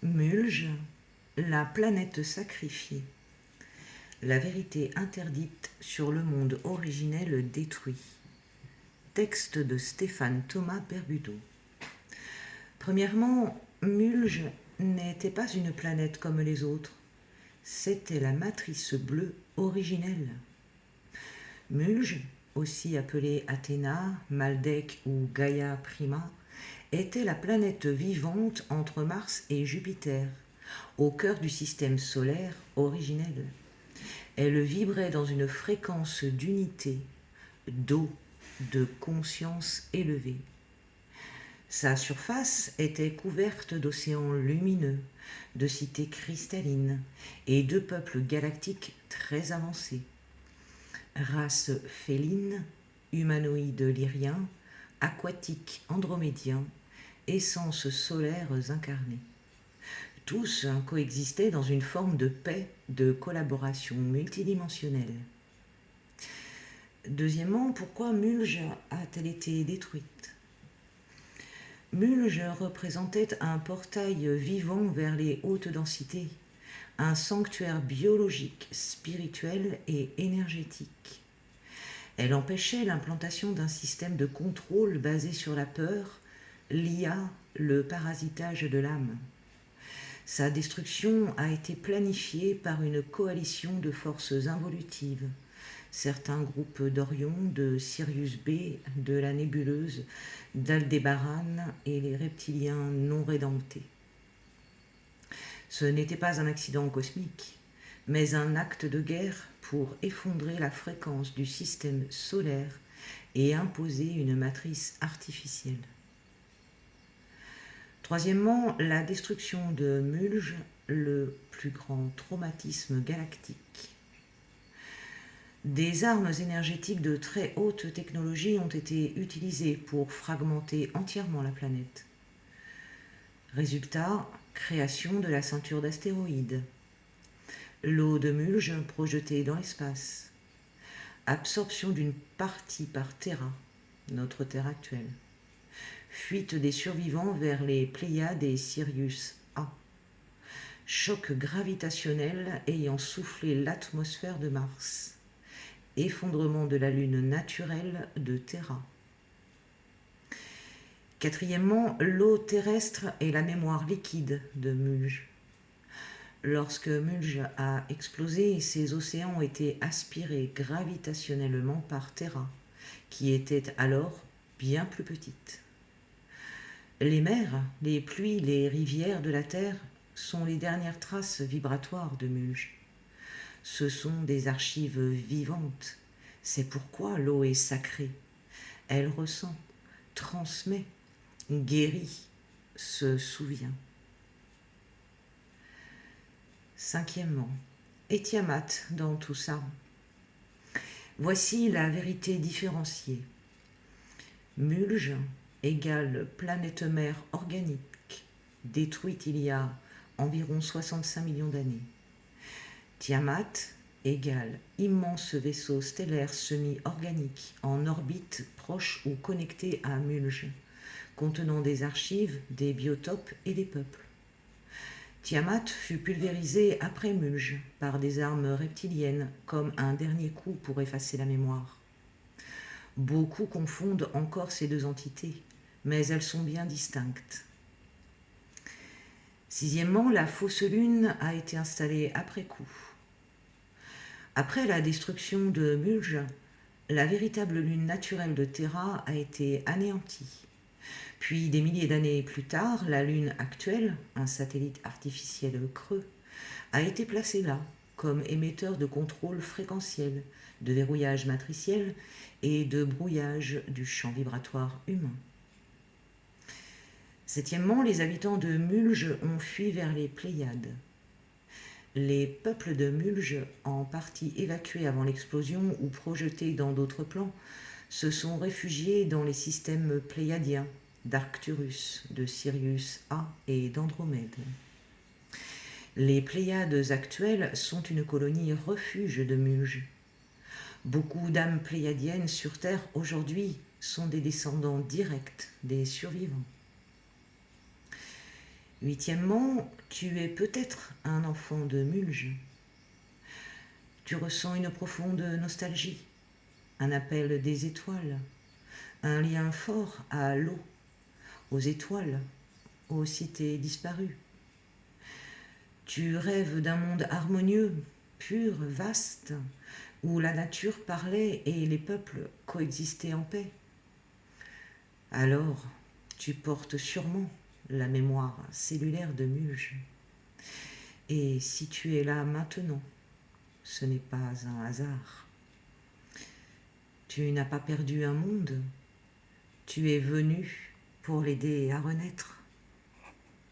Mulge, la planète sacrifiée. La vérité interdite sur le monde originel détruit. Texte de Stéphane Thomas Berbudo. Premièrement, Mulge n'était pas une planète comme les autres. C'était la matrice bleue originelle. Mulge, aussi appelée Athéna, Maldek ou Gaia Prima, était la planète vivante entre Mars et Jupiter, au cœur du système solaire originel. Elle vibrait dans une fréquence d'unité, d'eau, de conscience élevée. Sa surface était couverte d'océans lumineux, de cités cristallines et de peuples galactiques très avancés. Races félines, humanoïdes lyriens, aquatiques andromédiens, essences solaires incarnées. Tous coexistaient dans une forme de paix, de collaboration multidimensionnelle. Deuxièmement, pourquoi Mulge a-t-elle été détruite ? Mulge représentait un portail vivant vers les hautes densités, un sanctuaire biologique, spirituel et énergétique. Elle empêchait l'implantation d'un système de contrôle basé sur la peur, l'IA, le parasitage de l'âme. Sa destruction a été planifiée par une coalition de forces involutives, certains groupes d'Orion, de Sirius B, de la nébuleuse, d'Aldébaran et les reptiliens non rédemptés. Ce n'était pas un accident cosmique, mais un acte de guerre pour effondrer la fréquence du système solaire et imposer une matrice artificielle. Troisièmement, la destruction de Mulge, le plus grand traumatisme galactique. Des armes énergétiques de très haute technologie ont été utilisées pour fragmenter entièrement la planète. Résultat, création de la ceinture d'astéroïdes. L'eau de Mulge projetée dans l'espace. Absorption d'une partie par Terra, notre Terre actuelle. Fuite des survivants vers les Pléiades et Sirius A. Choc gravitationnel ayant soufflé l'atmosphère de Mars. Effondrement de la lune naturelle de Terra. Quatrièmement, l'eau terrestre et la mémoire liquide de Mulge. Lorsque Mulge a explosé, ses océans ont été aspirés gravitationnellement par Terra, qui était alors bien plus petite. Les mers, les pluies, les rivières de la Terre sont les dernières traces vibratoires de Mulge. Ce sont des archives vivantes. C'est pourquoi l'eau est sacrée. Elle ressent, transmet, guérit, se souvient. Cinquièmement, et Tiamat dans tout ça. Voici la vérité différenciée. Mulge égale planète-mère organique, détruite il y a environ 65 millions d'années. Tiamat égale immense vaisseau stellaire semi-organique en orbite proche ou connecté à Mulge, contenant des archives, des biotopes et des peuples. Tiamat fut pulvérisé après Mulge par des armes reptiliennes comme un dernier coup pour effacer la mémoire. Beaucoup confondent encore ces deux entités, mais elles sont bien distinctes. Sixièmement, la fausse lune a été installée après coup. Après la destruction de Mulge, la véritable lune naturelle de Terra a été anéantie. Puis, des milliers d'années plus tard, la lune actuelle, un satellite artificiel creux, a été placée là, comme émetteur de contrôle fréquentiel, de verrouillage matriciel et de brouillage du champ vibratoire humain. Septièmement, les habitants de Mulge ont fui vers les Pléiades. Les peuples de Mulge, en partie évacués avant l'explosion ou projetés dans d'autres plans, se sont réfugiés dans les systèmes pléiadiens d'Arcturus, de Sirius A et d'Andromède. Les Pléiades actuelles sont une colonie refuge de Mulge. Beaucoup d'âmes pléiadiennes sur Terre aujourd'hui sont des descendants directs des survivants. Huitièmement, tu es peut-être un enfant de Mulge. Tu ressens une profonde nostalgie, un appel des étoiles, un lien fort à l'eau, aux étoiles, aux cités disparues. Tu rêves d'un monde harmonieux, pur, vaste, où la nature parlait et les peuples coexistaient en paix. Alors, tu portes sûrement la mémoire cellulaire de Mulge. Et si tu es là maintenant, ce n'est pas un hasard. Tu n'as pas perdu un monde, tu es venu pour l'aider à renaître.